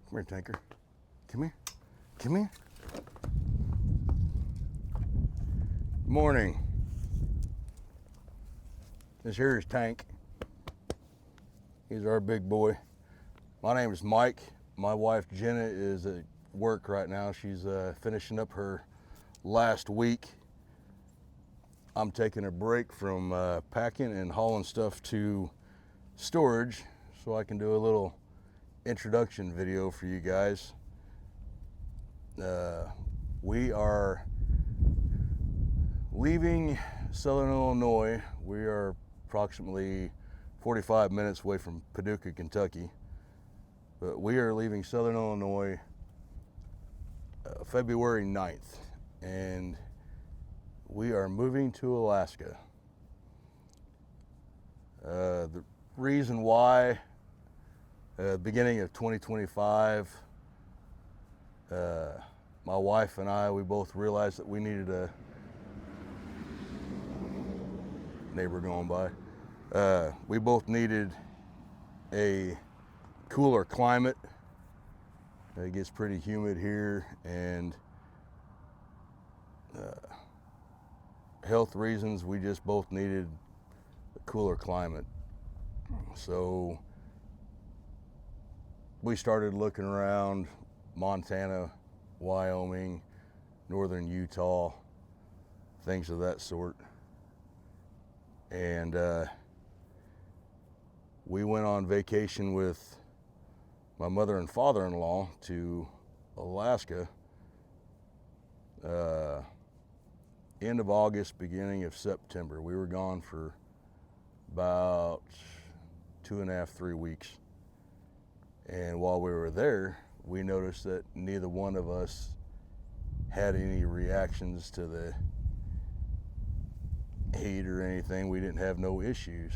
Come here, Tanker. Come here. Come here. Morning. This here is Tank. He's our big boy. My name is Mike. My wife Jenna is at work right now. She's finishing up her last week. I'm taking a break from packing and hauling stuff to storage so I can do a little introduction video for you guys. We are leaving Southern Illinois. We are approximately 45 minutes away from Paducah, Kentucky. But we are leaving Southern Illinois February 9th, and we are moving to Alaska. The reason why, beginning of 2025, my wife and I, we both realized that we needed a neighbor going by. We both needed a cooler climate. It gets pretty humid here, and health reasons, we just both needed a cooler climate. So we started looking around Montana, Wyoming, northern Utah, things of that sort. And we went on vacation with my mother and father-in-law to Alaska, end of August, beginning of September. We were gone for about 2.5, 3 weeks. And while we were there, we noticed that neither one of us had any reactions to the heat or anything. We didn't have no issues.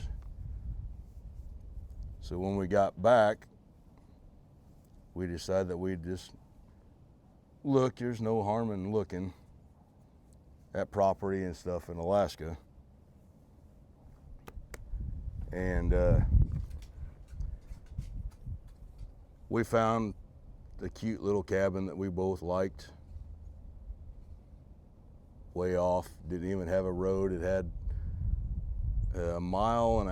So when we got back, we decided that we'd just look. There's no harm in looking at property and stuff in Alaska. And we found the cute little cabin that we both liked. Way off, didn't even have a road. It had 1.5 miles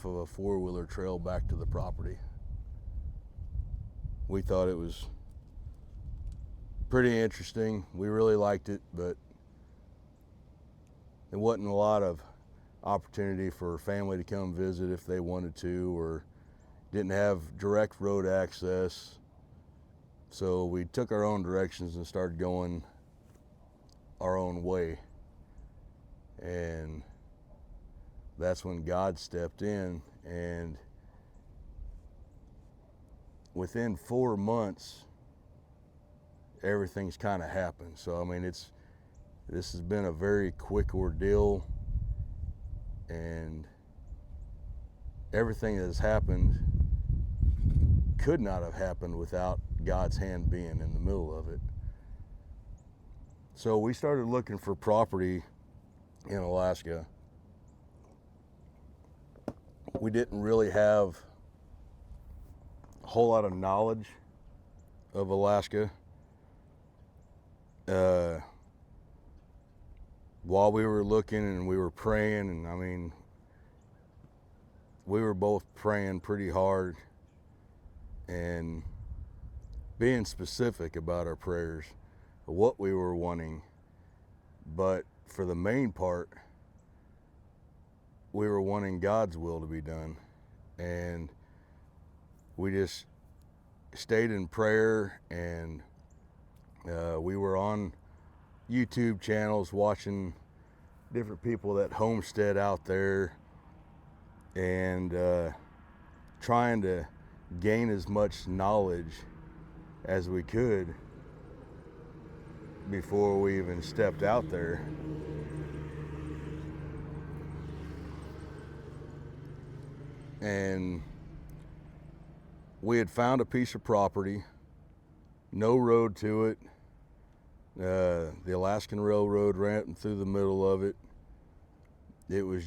of a four-wheeler trail back to the property. We thought it was pretty interesting. We really liked it, but there wasn't a lot of opportunity for family to come visit if they wanted to, or didn't have direct road access. So we took our own directions and started going our own way. And that's when God stepped in, and within 4 months, everything's kind of happened. So I mean, this has been a very quick ordeal, and everything that has happened could not have happened without God's hand being in the middle of it. So we started looking for property in Alaska. We didn't really have a whole lot of knowledge of Alaska. While we were looking and we were praying, and I mean, we were both praying pretty hard and being specific about our prayers, what we were wanting. But for the main part, we were wanting God's will to be done. And we just stayed in prayer, and we were on YouTube channels watching different people that homestead out there, and trying to gain as much knowledge as we could before we even stepped out there. And we had found a piece of property, no road to it. The Alaskan Railroad ran through the middle of it. It was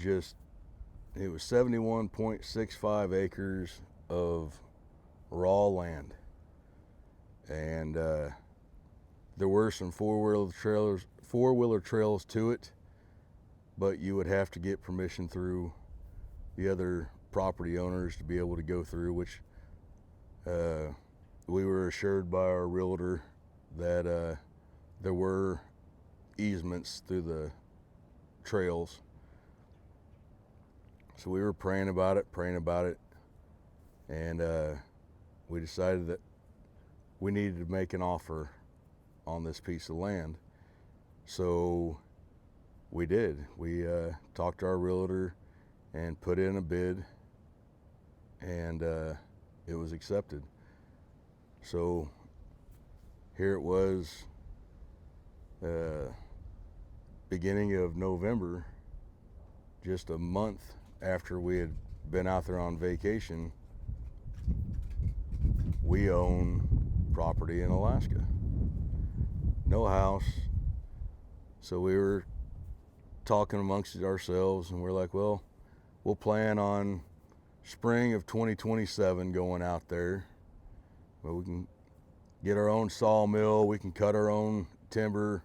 71.65 acres of raw land. and there were some four-wheeler trails to it, but you would have to get permission through the other property owners to be able to go through, which we were assured by our realtor that there were easements through the trails. So we were praying about it, and we decided that we needed to make an offer on this piece of land. So we did. We talked to our realtor and put in a bid, and it was accepted. So here it was, beginning of November, just a month after we had been out there on vacation. We own property in Alaska. No house. So we were talking amongst ourselves, and we're like, well, we'll plan on spring of 2027 going out there. Well, we can get our own sawmill, we can cut our own timber,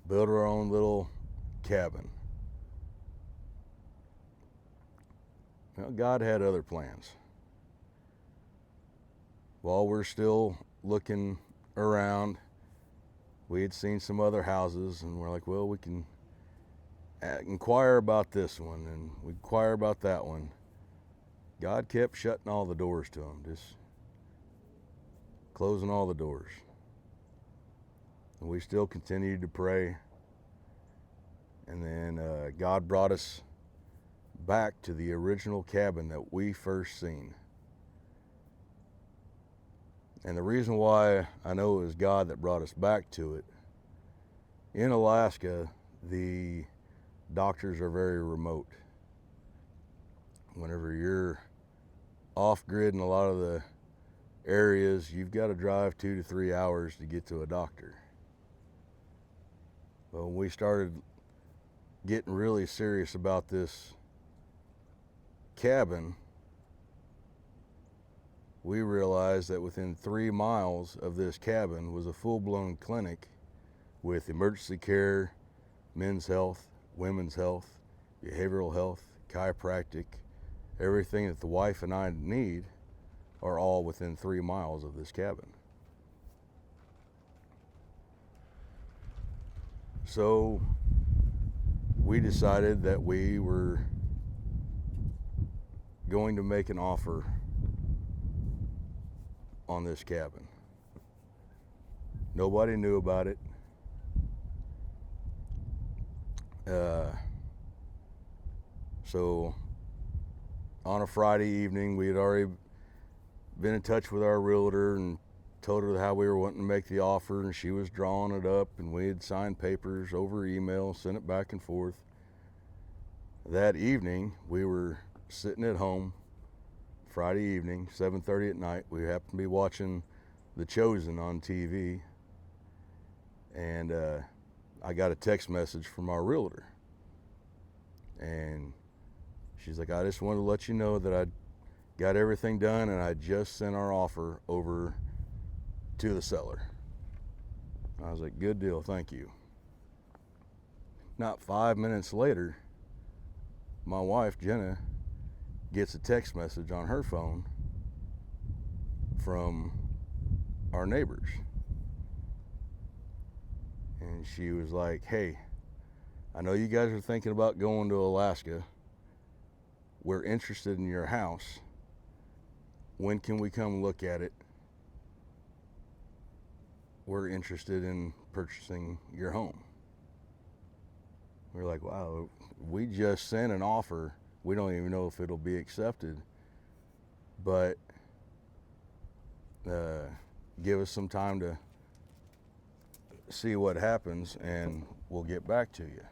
build our own little cabin. Well, God had other plans. While we're still looking around, we had seen some other houses, and we're like, well, we can inquire about this one, and we inquire about that one. God kept shutting all the doors to them, just closing all the doors. And we still continued to pray. And then God brought us back to the original cabin that we first seen. And the reason why I know it was God that brought us back to it, in Alaska, the doctors are very remote. Whenever you're off grid in a lot of the areas, you've got to drive 2 to 3 hours to get to a doctor. Well, when we started getting really serious about this cabin, we realized that within 3 miles of this cabin was a full-blown clinic with emergency care, men's health, women's health, behavioral health, chiropractic. Everything that the wife and I need are all within 3 miles of this cabin. So we decided that we were going to make an offer on this cabin. Nobody knew about it. So on a Friday evening, we had already been in touch with our realtor and told her how we were wanting to make the offer, and she was drawing it up, and we had signed papers over email, sent it back and forth. That evening, we were sitting at home, Friday evening, 7:30 at night. We happened to be watching The Chosen on TV, and I got a text message from our realtor, and she's like, I just wanted to let you know that I got everything done, and I just sent our offer over to the seller. I was like, good deal, thank you. Not 5 minutes later, my wife, Jenna, gets a text message on her phone from our neighbors. And she was like, hey, I know you guys are thinking about going to Alaska. We're interested in your house. When can we come look at it? We're interested in purchasing your home. We're like, wow, we just sent an offer. We don't even know if it'll be accepted, but give us some time to see what happens, and we'll get back to you.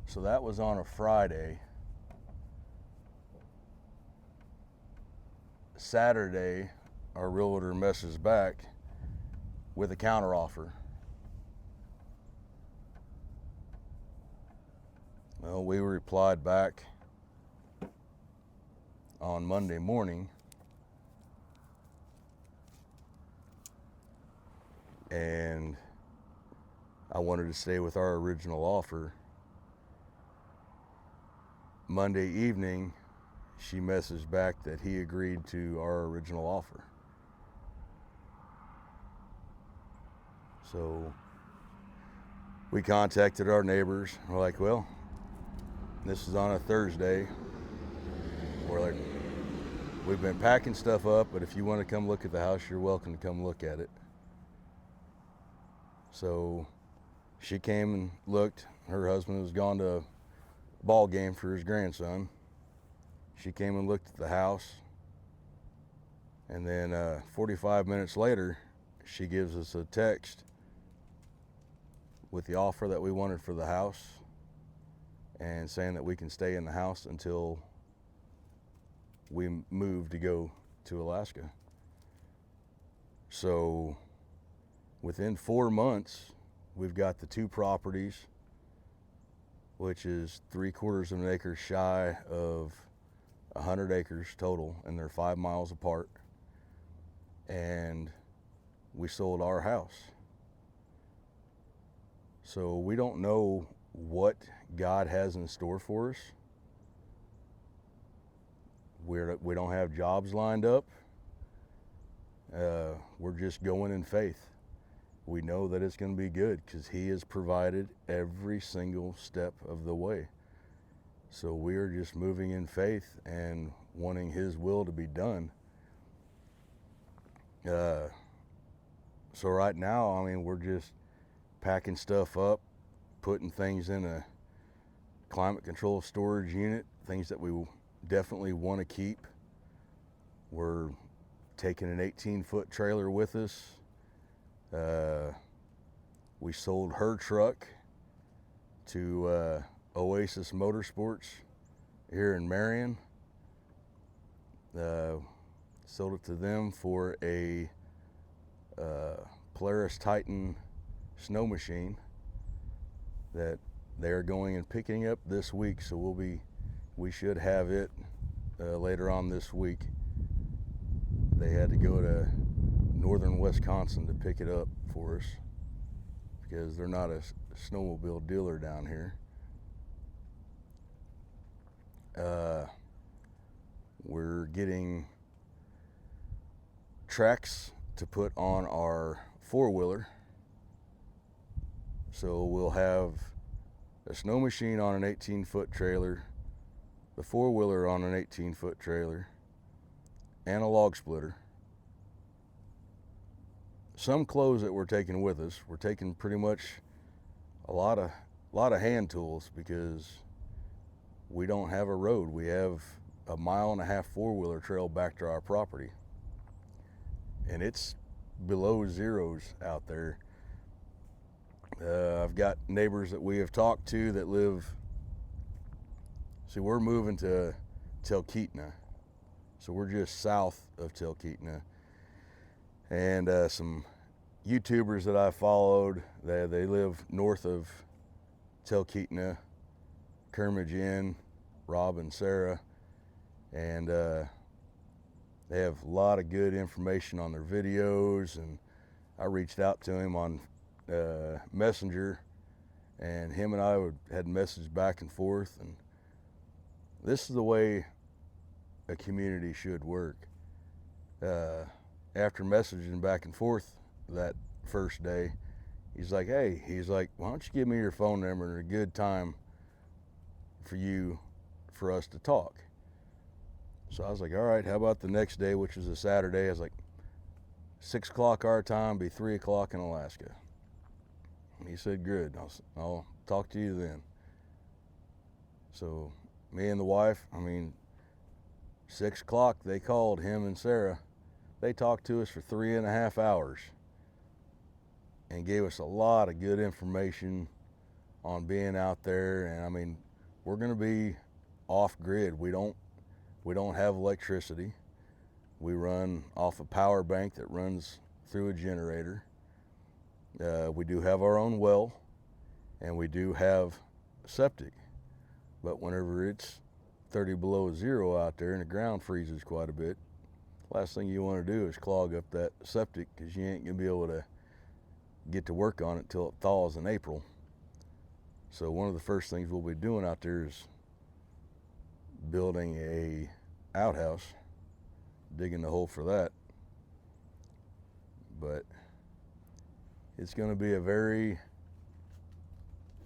So that was on a Friday. Saturday, our realtor messaged back with a counteroffer. Well, we replied back on Monday morning and I wanted to stay with our original offer. Monday evening, she messaged back that he agreed to our original offer. So we contacted our neighbors. We're like, well, this is on a Thursday. We're like, we've been packing stuff up, but if you want to come look at the house, you're welcome to come look at it. So she came and looked. Her husband was gone to a ball game for his grandson. She came and looked at the house. And then 45 minutes later, she gives us a text with the offer that we wanted for the house and saying that we can stay in the house until we move to go to Alaska. So within 4 months, we've got the 2 properties, which is 3/4 of an acre shy of 100 acres total, and they're 5 miles apart. And we sold our house. So we don't know what God has in store for us. We don't have jobs lined up. We're just going in faith. We know that it's going to be good because He has provided every single step of the way. So we are just moving in faith and wanting His will to be done. So right now, I mean, we're just packing stuff up, putting things in a climate control storage unit, things that we definitely want to keep. We're taking an 18-foot trailer with us. We sold her truck to Oasis Motorsports here in Marion. Sold it to them for a Polaris Titan snow machine that they're going and picking up this week. So we should have it later on this week. They had to go to northern Wisconsin to pick it up for us because they're not a snowmobile dealer down here. We're getting tracks to put on our 4-wheeler. So we'll have a snow machine on an 18-foot trailer, the 4-wheeler on an 18-foot trailer, and a log splitter. Some clothes that we're taking with us, we're taking pretty much a lot of hand tools because we don't have a road. We have a 1.5 mile 4-wheeler trail back to our property, and it's below zeros out there. I've got neighbors that we have talked to that live, see, we're moving to Talkeetna, so we're just south of Talkeetna. And some YouTubers that I followed, they live north of Talkeetna, Kermage Inn, Rob and Sarah, and they have a lot of good information on their videos. And I reached out to him on Messenger, and him and I had messaged back and forth, and this is the way a community should work. After messaging back and forth that first day, he's like, hey, why don't you give me your phone number and a good time for us to talk? So I was like, all right, how about the next day, which was a Saturday? I was like, 6 o'clock our time, be 3 o'clock in Alaska. And he said, good, I'll talk to you then. So me and the wife, 6 o'clock, they called him and Sarah. They talked to us for 3.5 hours and gave us a lot of good information on being out there. And we're going to be off grid. We don't have electricity. We run off a power bank that runs through a generator. We do have our own well, and we do have septic. But whenever it's 30 below zero out there and the ground freezes quite a bit, last thing you want to do is clog up that septic because you ain't going to be able to get to work on it till it thaws in April. So one of the first things we'll be doing out there is building a outhouse, digging the hole for that. But it's going to be a very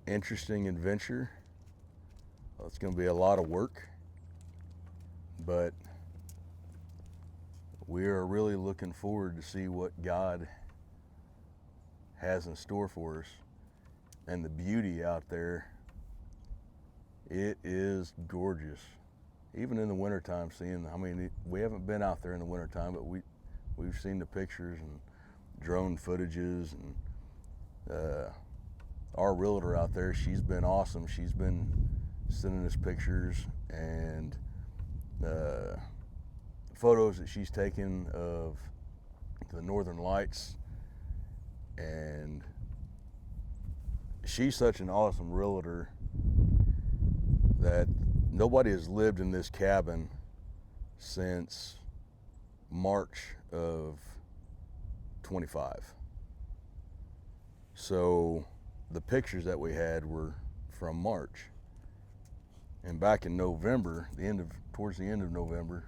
interesting adventure. It's going to be a lot of work, but we are really looking forward to see what God has in store for us, and the beauty out there. It is gorgeous. Even in the wintertime, we haven't been out there in the wintertime, but we've seen the pictures and drone footages, and our realtor out there, she's been awesome. She's been sending us pictures and photos that she's taken of the northern lights, and she's such an awesome realtor that nobody has lived in this cabin since March of 25. So the pictures that we had were from March, and back in November, towards the end of November,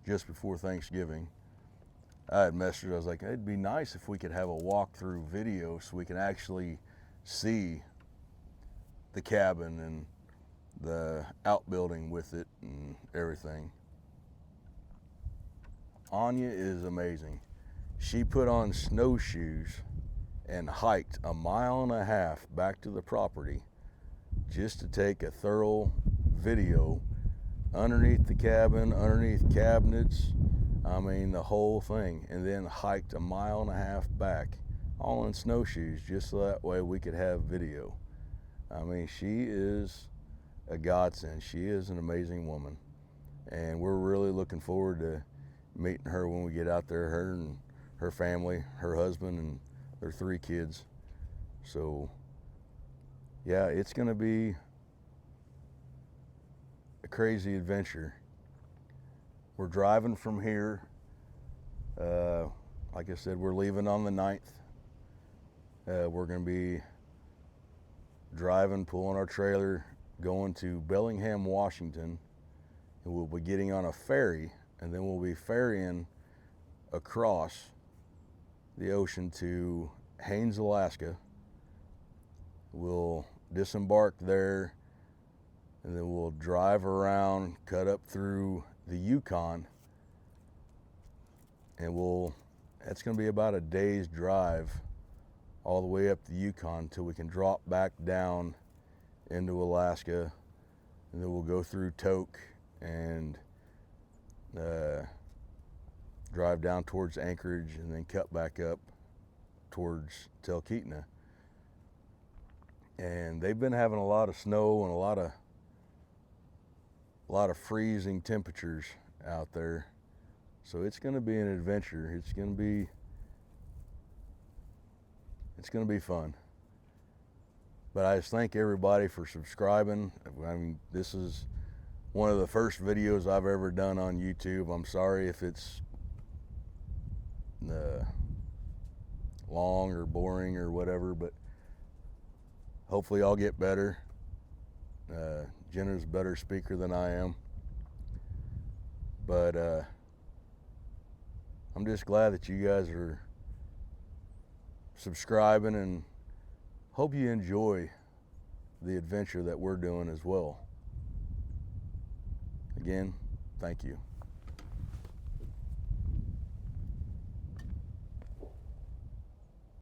just before Thanksgiving, I had messaged her. I was like, it'd be nice if we could have a walkthrough video so we can actually see the cabin and the outbuilding with it and everything. Anya is amazing. She put on snowshoes and hiked 1.5 miles back to the property just to take a thorough video underneath the cabin, underneath cabinets, the whole thing, and then hiked 1.5 miles back, all in snowshoes, just so that way we could have video. She is a godsend. She is an amazing woman, and we're really looking forward to meeting her when we get out there, her and her family, her husband, and their 3 kids. So yeah, it's gonna be a crazy adventure. We're driving from here. Like I said, we're leaving on the 9th. We're going to be driving, pulling our trailer, going to Bellingham, Washington, and we'll be getting on a ferry, and then we'll be ferrying across the ocean to Haines, Alaska. We'll disembark there, and then we'll drive around, cut up through the Yukon, and that's going to be about a day's drive all the way up the Yukon till we can drop back down into Alaska, and then we'll go through Tok and drive down towards Anchorage, and then cut back up towards Talkeetna. And they've been having a lot of snow and a lot of freezing temperatures out there. So it's going to be an adventure. It's going to be fun. But I just thank everybody for subscribing. This is one of the first videos I've ever done on YouTube. I'm sorry if it's long or boring or whatever, but hopefully I'll get better. Jenna's a better speaker than I am. But I'm just glad that you guys are subscribing, and hope you enjoy the adventure that we're doing as well. Again, thank you.